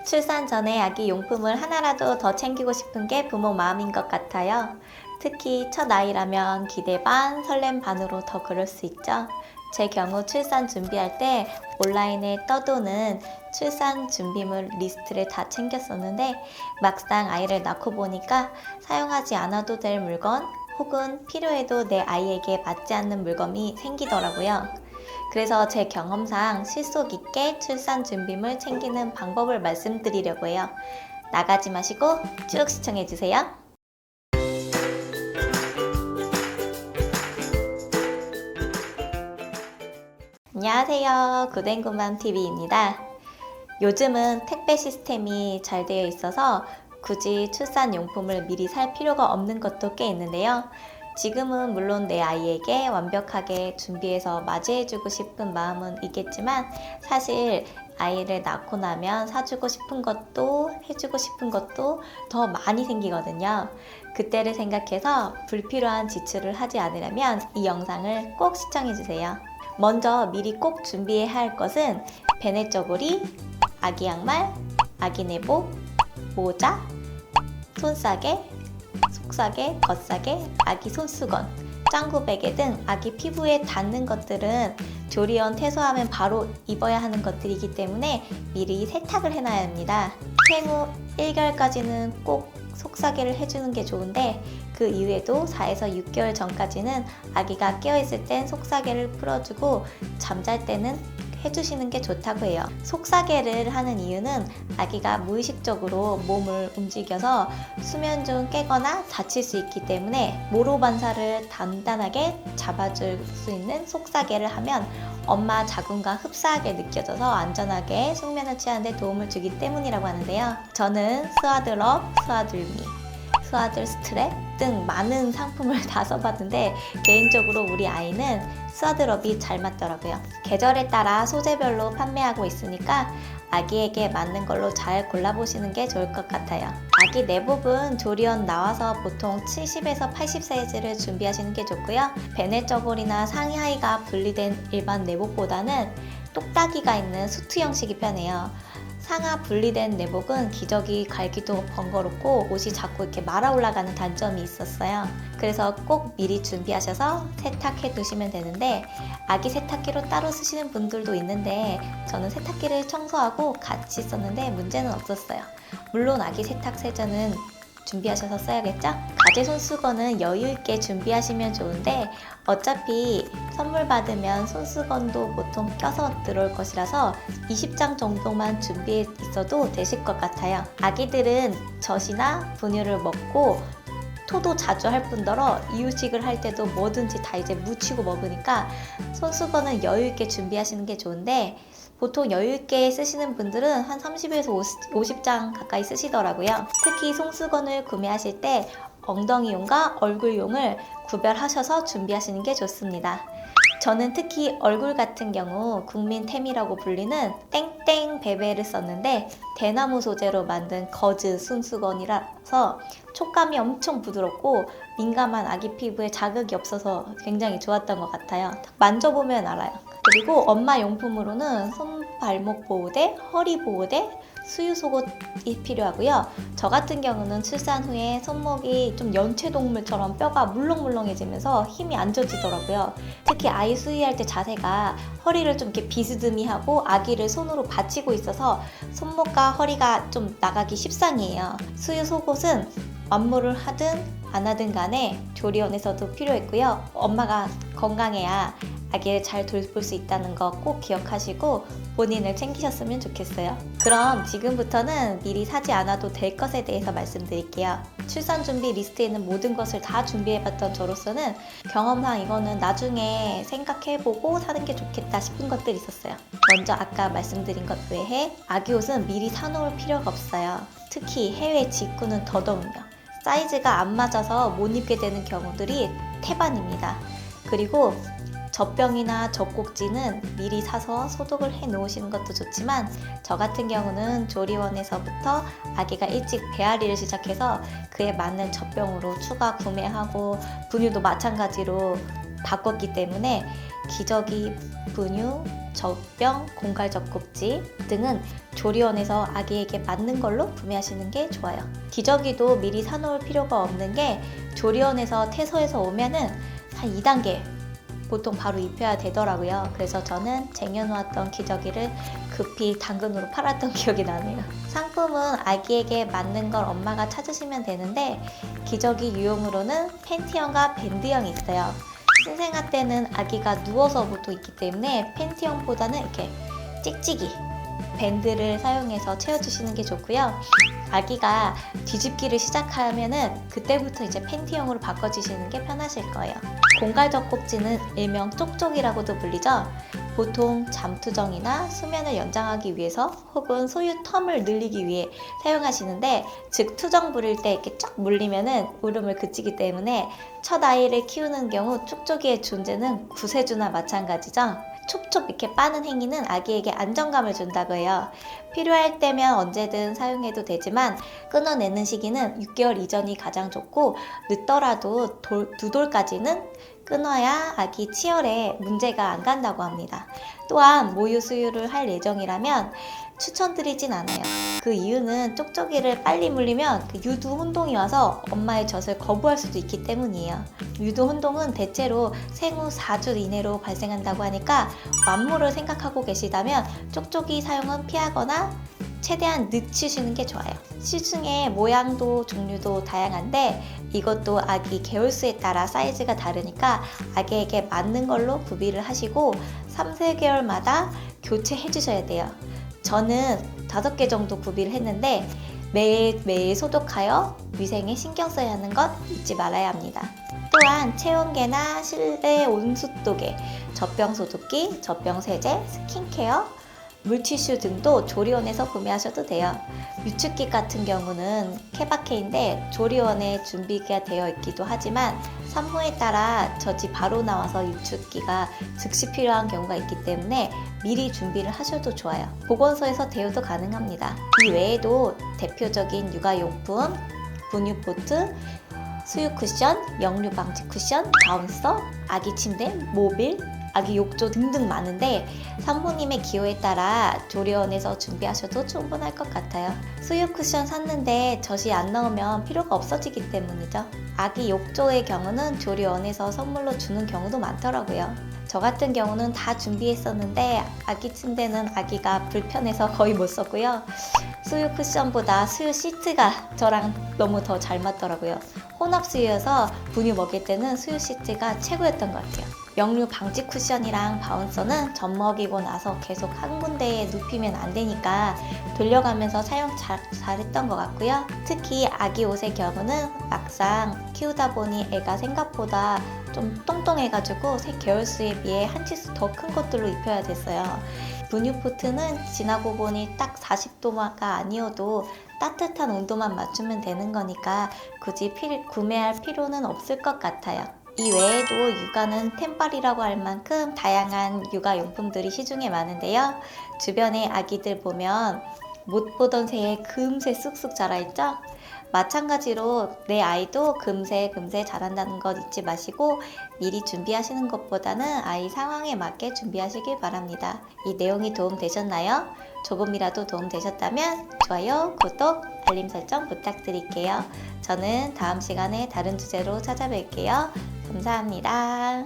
출산 전에 아기 용품을 하나라도 더 챙기고 싶은 게 부모 마음인 것 같아요. 특히 첫 아이라면 기대 반, 설렘 반으로 더 그럴 수 있죠. 제 경우 출산 준비할 때 온라인에 떠도는 출산 준비물 리스트를 다 챙겼었는데 막상 아이를 낳고 보니까 사용하지 않아도 될 물건 혹은 필요해도 내 아이에게 맞지 않는 물건이 생기더라고요. 그래서 제 경험상 실속 있게 출산 준비물 챙기는 방법을 말씀드리려고 해요. 나가지 마시고 쭉 시청해주세요. 안녕하세요. 구댕구맘TV입니다. 요즘은 택배 시스템이 잘 되어 있어서 굳이 출산 용품을 미리 살 필요가 없는 것도 꽤 있는데요. 지금은 물론 내 아이에게 완벽하게 준비해서 맞이해주고 싶은 마음은 있겠지만 사실 아이를 낳고 나면 사주고 싶은 것도 해주고 싶은 것도 더 많이 생기거든요. 그때를 생각해서 불필요한 지출을 하지 않으려면 이 영상을 꼭 시청해주세요. 먼저 미리 꼭 준비해야 할 것은 배냇저고리, 아기 양말, 아기 내복, 모자, 손싸개, 속싸개, 겉싸개, 아기 손수건, 짱구 베개 등 아기 피부에 닿는 것들은 조리원 퇴소하면 바로 입어야 하는 것들이기 때문에 미리 세탁을 해놔야 합니다. 생후 1개월까지는 꼭 속싸개를 해주는 게 좋은데 그 이후에도 4에서 6개월 전까지는 아기가 깨어있을 땐 속싸개를 풀어주고 잠잘 때는 해주시는 게 좋다고 해요. 속싸개를 하는 이유는 아기가 무의식적으로 몸을 움직여서 수면 중 깨거나 다칠 수 있기 때문에 모로 반사를 단단하게 잡아줄 수 있는 속싸개를 하면 엄마 자궁과 흡사하게 느껴져서 안전하게 숙면을 취하는 데 도움을 주기 때문이라고 하는데요. 저는 스와드럽, 스와들미, 스와들 스트랩 등 많은 상품을 다 써봤는데 개인적으로 우리 아이는 스와드럽이 잘 맞더라고요. 계절에 따라 소재별로 판매하고 있으니까 아기에게 맞는 걸로 잘 골라보시는 게 좋을 것 같아요. 아기 내복은 조리원 나와서 보통 70에서 80 사이즈를 준비하시는 게 좋고요. 배냇저고리나 상의 하의가 분리된 일반 내복보다는 똑딱이가 있는 수트 형식이 편해요. 상하 분리된 내복은 기저귀 갈기도 번거롭고 옷이 자꾸 이렇게 말아 올라가는 단점이 있었어요. 그래서 꼭 미리 준비하셔서 세탁해 두시면 되는데 아기 세탁기로 따로 쓰시는 분들도 있는데 저는 세탁기를 청소하고 같이 썼는데 문제는 없었어요. 물론 아기 세탁 세제는 준비하셔서 써야겠죠? 가제 손수건은 여유있게 준비하시면 좋은데 어차피 선물 받으면 손수건도 보통 껴서 들어올 것이라서 20장 정도만 준비해 있어도 되실 것 같아요. 아기들은 젖이나 분유를 먹고 토도 자주 할 뿐더러 이유식을 할 때도 뭐든지 다 이제 묻히고 먹으니까 손수건은 여유있게 준비하시는 게 좋은데 보통 여유있게 쓰시는 분들은 한 30에서 50장 가까이 쓰시더라고요. 특히 손수건을 구매하실 때 엉덩이용과 얼굴용을 구별하셔서 준비하시는 게 좋습니다. 저는 특히 얼굴 같은 경우 국민템이라고 불리는 땡땡 베베를 썼는데 대나무 소재로 만든 거즈 손수건이라서 촉감이 엄청 부드럽고 민감한 아기 피부에 자극이 없어서 굉장히 좋았던 것 같아요. 만져보면 알아요. 그리고 엄마 용품으로는 손 발목 보호대, 허리 보호대, 수유 속옷이 필요하고요. 저 같은 경우는 출산 후에 손목이 좀 연체동물처럼 뼈가 물렁물렁해지면서 힘이 안 줘지더라고요. 특히 아이 수유할 때 자세가 허리를 좀 이렇게 비스듬히하고 아기를 손으로 받치고 있어서 손목과 허리가 좀 나가기 십상이에요. 수유 속옷은 완무를 하든 안 하든 간에 조리원에서도 필요했고요. 엄마가 건강해야 아기를 잘 돌볼 수 있다는 거 꼭 기억하시고 본인을 챙기셨으면 좋겠어요. 그럼 지금부터는 미리 사지 않아도 될 것에 대해서 말씀드릴게요. 출산 준비 리스트에 있는 모든 것을 다 준비해봤던 저로서는 경험상 이거는 나중에 생각해보고 사는 게 좋겠다 싶은 것들이 있었어요. 먼저 아까 말씀드린 것 외에 아기 옷은 미리 사놓을 필요가 없어요. 특히 해외 직구는 더더군요. 사이즈가 안 맞아서 못 입게 되는 경우들이 태반입니다. 그리고 젖병이나 젖꼭지는 미리 사서 소독을 해 놓으시는 것도 좋지만 저 같은 경우는 조리원에서부터 아기가 일찍 배앓이를 시작해서 그에 맞는 젖병으로 추가 구매하고 분유도 마찬가지로 바꿨기 때문에 기저귀, 분유, 젖병, 공갈 젖꼭지 등은 조리원에서 아기에게 맞는 걸로 구매하시는 게 좋아요. 기저귀도 미리 사놓을 필요가 없는 게 조리원에서 퇴소해서 오면은 한 2단계 보통 바로 입혀야 되더라고요. 그래서 저는 쟁여놓았던 기저귀를 급히 당근으로 팔았던 기억이 나네요. 상품은 아기에게 맞는 걸 엄마가 찾으시면 되는데 기저귀 유용으로는 팬티형과 밴드형이 있어요. 신생아 때는 아기가 누워서 보통 있기 때문에 팬티형보다는 이렇게 찍찍이 밴드를 사용해서 채워주시는 게 좋고요. 아기가 뒤집기를 시작하면은 그때부터 이제 팬티형으로 바꿔주시는 게 편하실 거예요. 공갈 젖꼭지는 일명 쪽쪽이라고도 불리죠. 보통 잠투정이나 수면을 연장하기 위해서 혹은 소유 텀을 늘리기 위해 사용하시는데, 즉 투정 부릴 때 이렇게 쫙 물리면은 울음을 그치기 때문에 첫 아이를 키우는 경우 쪽쪽이의 존재는 구세주나 마찬가지죠. 촉촉 이렇게 빠는 행위는 아기에게 안정감을 준다고 해요. 필요할 때면 언제든 사용해도 되지만 끊어내는 시기는 6개월 이전이 가장 좋고, 늦더라도 2돌까지는 끊어야 아기 치열에 문제가 안 간다고 합니다. 또한 모유 수유를 할 예정이라면 추천드리진 않아요. 그 이유는 쪽쪽이를 빨리 물리면 유두 혼동이 와서 엄마의 젖을 거부할 수도 있기 때문이에요. 유두 혼동은 대체로 생후 4주 이내로 발생한다고 하니까 완모를 생각하고 계시다면 쪽쪽이 사용은 피하거나 최대한 늦추시는 게 좋아요. 시중에 모양도 종류도 다양한데 이것도 아기 개월수에 따라 사이즈가 다르니까 아기에게 맞는 걸로 구비를 하시고 3, 4개월마다 교체해 주셔야 돼요. 저는 5개 정도 구비를 했는데 매일 소독하여 위생에 신경 써야 하는 것 잊지 말아야 합니다. 또한 체온계나 실내 온습도계, 젖병 소독기, 젖병 세제, 스킨케어, 물티슈 등도 조리원에서 구매하셔도 돼요. 유축기 같은 경우는 케바케인데 조리원에 준비가 되어 있기도 하지만 산모에 따라 젖이 바로 나와서 유축기가 즉시 필요한 경우가 있기 때문에 미리 준비를 하셔도 좋아요. 보건소에서 대여도 가능합니다. 이 외에도 대표적인 육아용품, 분유포트, 수유 쿠션, 역류 방지 쿠션, 바운서, 아기 침대, 모빌, 아기 욕조 등등 많은데 산모님의 기호에 따라 조리원에서 준비하셔도 충분할 것 같아요. 수유 쿠션 샀는데 젖이 안 나오면 필요가 없어지기 때문이죠. 아기 욕조의 경우는 조리원에서 선물로 주는 경우도 많더라고요. 저 같은 경우는 다 준비했었는데 아기 침대는 아기가 불편해서 거의 못 썼고요. 수유 쿠션보다 수유 시트가 저랑 너무 더 잘 맞더라고요. 혼합 수유여서 분유 먹일 때는 수유 시트가 최고였던 것 같아요. 역류 방지 쿠션이랑 바운서는 젖 먹이고 나서 계속 한 군데에 눕히면 안 되니까 돌려가면서 사용 잘했던 것 같고요. 특히 아기 옷의 경우는 막상 키우다 보니 애가 생각보다 좀 똥똥해가지고 3개월수에 비해 한 치수 더 큰 것들로 입혀야 됐어요. 분유포트는 지나고 보니 딱 40도가 아니어도 따뜻한 온도만 맞추면 되는 거니까 굳이 구매할 필요는 없을 것 같아요. 이 외에도 육아는 템빨이라고 할 만큼 다양한 육아용품들이 시중에 많은데요. 주변에 아기들 보면 못 보던 새에 금세 쑥쑥 자라있죠? 마찬가지로 내 아이도 금세 자란다는 것 잊지 마시고 미리 준비하시는 것보다는 아이 상황에 맞게 준비하시길 바랍니다. 이 내용이 도움되셨나요? 조금이라도 도움되셨다면 좋아요, 구독, 알림 설정 부탁드릴게요. 저는 다음 시간에 다른 주제로 찾아뵐게요. 감사합니다.